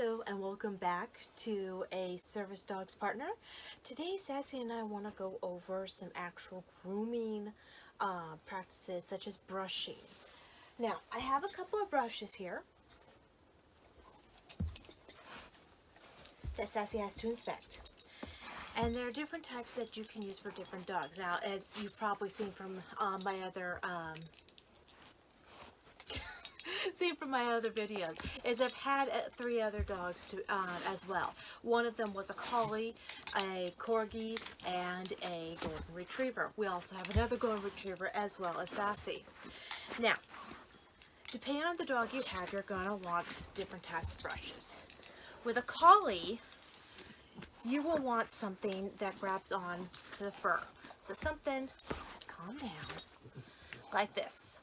Hello and welcome back to a Service Dogs Partner. Today Sassy and I want to go over some actual grooming practices such as brushing. Now I have a couple of brushes here that Sassy has to inspect. And there are different types that you can use for different dogs. Now, as you've probably seen from my other videos, is I've had three other dogs to, as well. One of them was a collie, a corgi, and a golden retriever. We also have another golden retriever as well as Sassy. Now, depending on the dog you have, you're going to want different types of brushes. With a collie, you will want something that grabs on to the fur. So something, calm down, like this.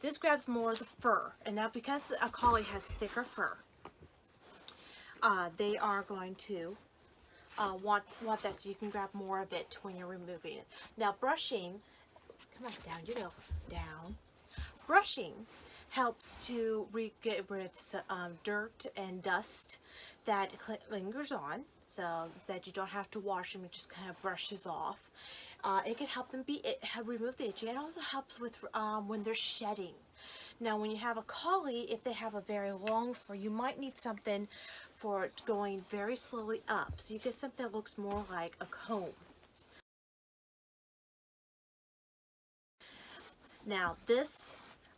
This grabs more of the fur, and now because a collie has thicker fur, they are going to want that, so you can grab more of it when you're removing it. Now brushing, come on, down you go, down. Brushing helps to get rid of dirt and dust that lingers on, so that you don't have to wash them, it just kind of brushes off. It can help them remove the itching. It also helps with when they're shedding. Now when you have a collie, if they have a very long fur, you might need something for it going very slowly up. So you get something that looks more like a comb. Now this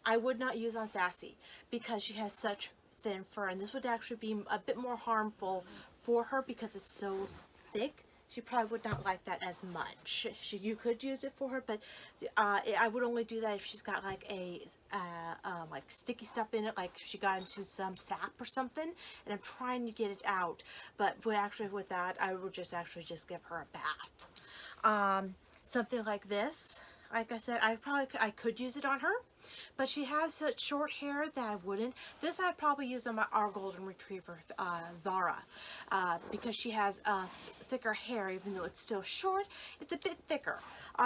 I would not use on Sassy because she has such thin fur, and this would actually be a bit more harmful for her because it's so thick. She probably would not like that as much. You could use it for her, but I would only do that if she's got like a like sticky stuff in it, like she got into some sap or something, and I'm trying to get it out. But with that, I would just give her a bath. Something like this. Like I said, I could use it on her, but she has such short hair that I wouldn't. This I'd probably use on our golden retriever, Zara, because she has thicker hair. Even though it's still short, it's a bit thicker.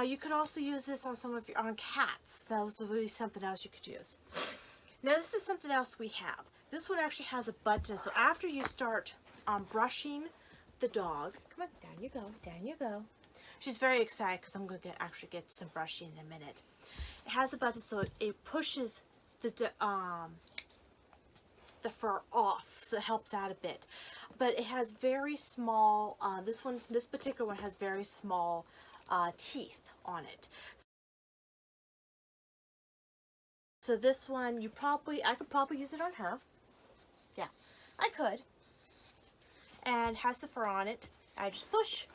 You could also use this on on cats. That would be something else you could use. Now this is something else we have. This one actually has a button, so after you start brushing the dog, come on, down you go, down you go. She's very excited because I'm going to actually get some brushing in a minute. It has a button, so it pushes the fur off, so it helps out a bit. But it has very small, this particular one has very small teeth on it. So this one, I could probably use it on her. Yeah, I could. And has the fur on it. I just push.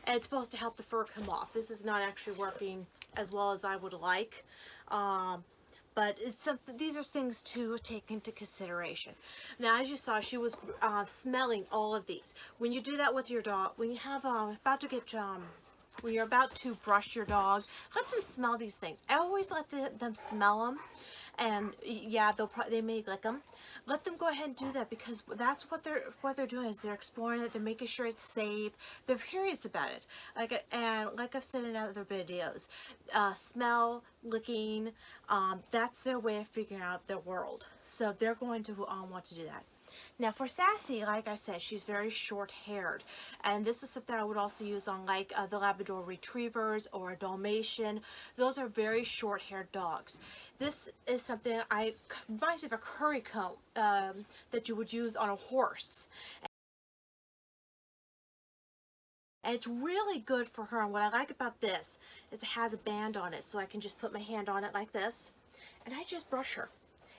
And it's supposed to help the fur come off. This is not actually working as well as I would like, but it's something. These are things to take into consideration. Now, as you saw, she was smelling all of these. When you do that with your dog, when you have when you're about to brush your dog, let them smell these things. I always let them smell them, and yeah, they may lick them. Let them go ahead and do that, because that's what they're doing, is they're exploring it. They're making sure it's safe. They're curious about it. Like I've said in other videos, smell, licking, that's their way of figuring out their world. So they're going to want to do that. Now for Sassy, like I said, she's very short-haired, and this is something I would also use on like the Labrador Retrievers or a Dalmatian. Those are very short-haired dogs. This is something reminds me of a curry comb that you would use on a horse. And it's really good for her. And what I like about this is it has a band on it, so I can just put my hand on it like this, and I just brush her.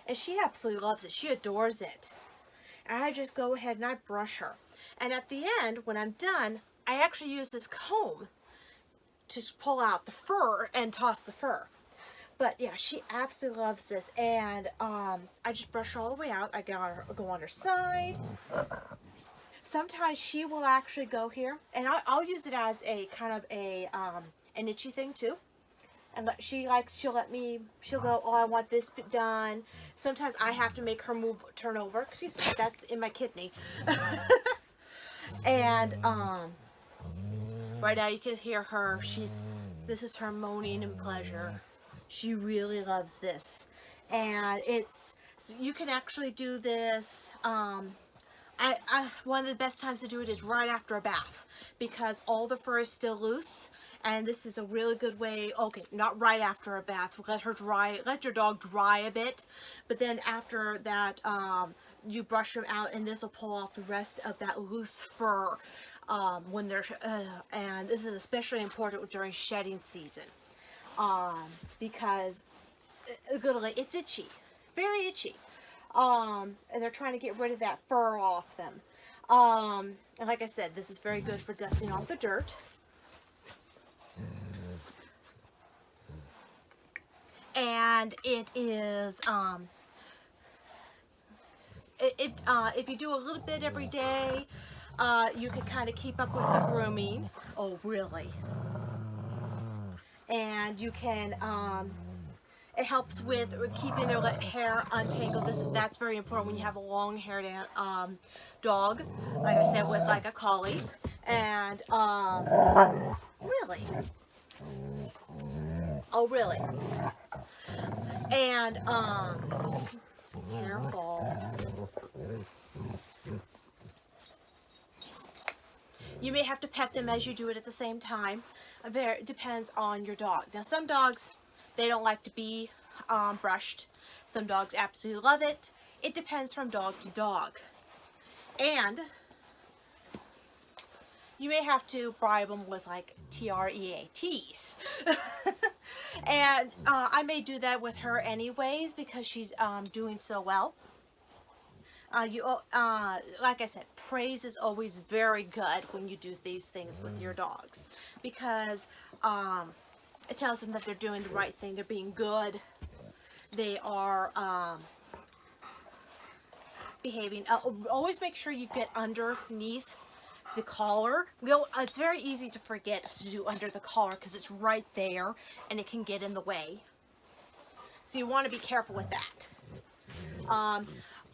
And she absolutely loves it. She adores it. And I just go ahead and I brush her. And at the end, when I'm done, I actually use this comb to pull out the fur and toss the fur. But yeah, she absolutely loves this. And I just brush her all the way out. I go on her side. Sometimes she will actually go here, and I'll use it as a kind of an itchy thing too. And she'll go, oh, I want this done. Sometimes I have to make her turn over. Excuse me, that's in my kidney. And right now you can hear her. This is her moaning in pleasure. She really loves this. And you can actually do this. One of the best times to do it is right after a bath, because all the fur is still loose, and this is a really good way. Okay, not right after a bath. Let your dog dry a bit, but then after that, you brush them out, and this will pull off the rest of that loose fur when they're. And this is especially important during shedding season, because literally it's itchy, very itchy. And they're trying to get rid of that fur off them. And like I said, this is very good for dusting off the dirt. And it is, if you do a little bit every day, you can kind of keep up with the grooming. Oh, really? And you can, it helps with keeping their hair untangled. That's very important when you have a long-haired dog, like I said, with like a collie. And really, oh really, and careful. You may have to pet them as you do it at the same time. It depends on your dog. Now, some dogs, they don't like to be brushed. Some dogs absolutely love it. It depends from dog to dog. And you may have to bribe them with like TREATs. And I may do that with her anyways because she's doing so well. Like I said, praise is always very good when you do these things with your dogs, because it tells them that they're doing the right thing, they're being good, they are behaving. Always make sure you get underneath the collar. It's very easy to forget to do under the collar because it's right there and it can get in the way. So you want to be careful with that.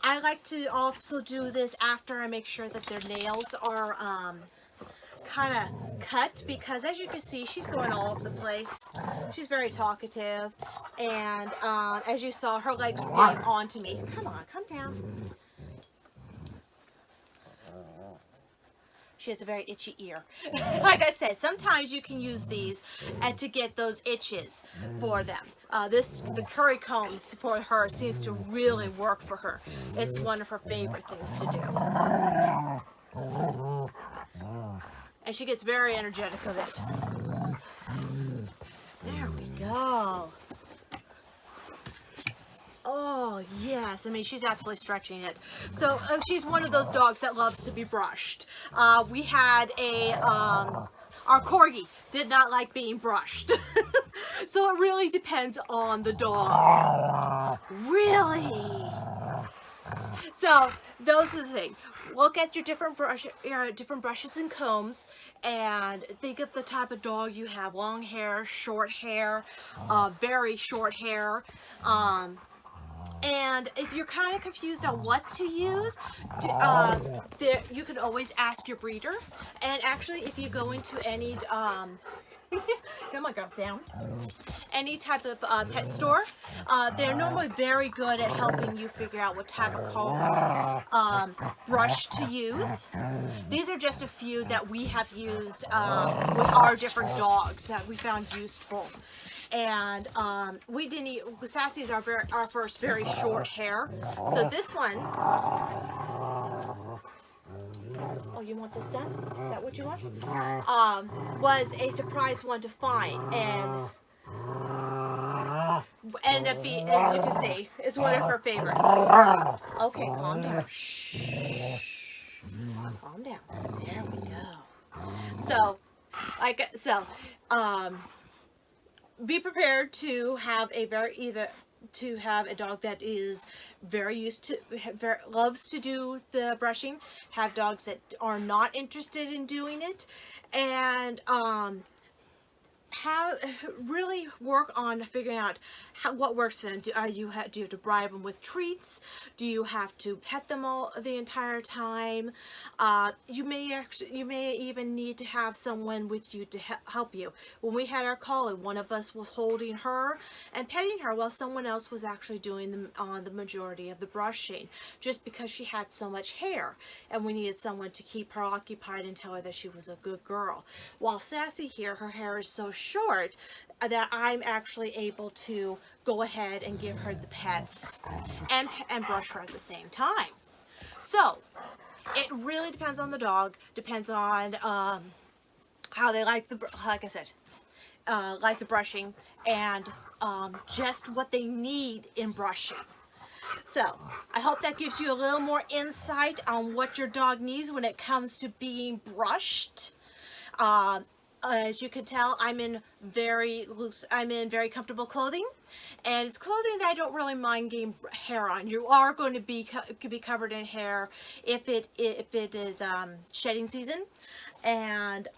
I like to also do this after I make sure that their nails are kind of cut, because as you can see, she's going all over the place. She's very talkative, and as you saw, her legs were getting onto me. Come on, come down. She has a very itchy ear. Like I said, sometimes you can use these and to get those itches for them. The curry combs for her seems to really work for her. It's one of her favorite things to do. And she gets very energetic of it. There we go. Oh, yes. I mean, she's absolutely stretching it. So she's one of those dogs that loves to be brushed. We had our corgi did not like being brushed. So it really depends on the dog. Really? So those are the things. Look at your different brushes and combs, and think of the type of dog you have: long hair, short hair, very short hair. And if you're kind of confused on what to use, you can always ask your breeder. And actually, if you go into any come on, girl, down. Any type of pet store, they're normally very good at helping you figure out what type of comb brush to use. These are just a few that we have used with our different dogs that we found useful. And we didn't Sassy is our first very short hair. So this one, oh, you want this done? Is that what you want? Was a surprise one to find, and ended up being, as you can see, is one of her favorites. Okay, calm down. Shh. Calm down. There we go. So, be prepared to have a dog that is very used to, loves to do the brushing, have dogs that are not interested in doing it, and really work on figuring out what works for them. Do you have to bribe them with treats? Do you have to pet them all the entire time? You may even need to have someone with you to help you. When we had our collie, one of us was holding her and petting her while someone else was actually doing the majority of the brushing, just because she had so much hair and we needed someone to keep her occupied and tell her that she was a good girl. While Sassy here, her hair is so short that I'm actually able to go ahead and give her the pets and brush her at the same time. So it really depends on the dog, depends on how they like like I said, like the brushing, and just what they need in brushing. So I hope that gives you a little more insight on what your dog needs when it comes to being brushed. As you can tell, I'm in very comfortable clothing, and it's clothing that I don't really mind getting hair on. You are going to be covered in hair if it is shedding season, and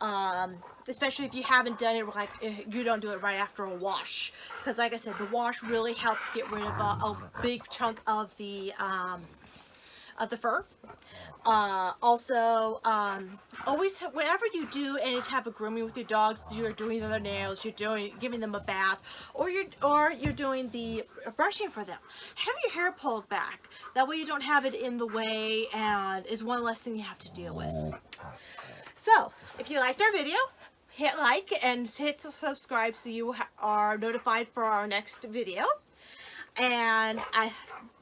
especially if you haven't done it, like you don't do it right after a wash, because like I said, the wash really helps get rid of a big chunk of the fur. Also, always, whenever you do any type of grooming with your dogs, you're doing their nails, giving them a bath, or you're doing the brushing for them, have your hair pulled back. That way you don't have it in the way, and is one less thing you have to deal with. So, if you liked our video, hit like and hit subscribe so you are notified for our next video. And I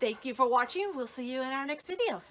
thank you for watching. We'll see you in our next video.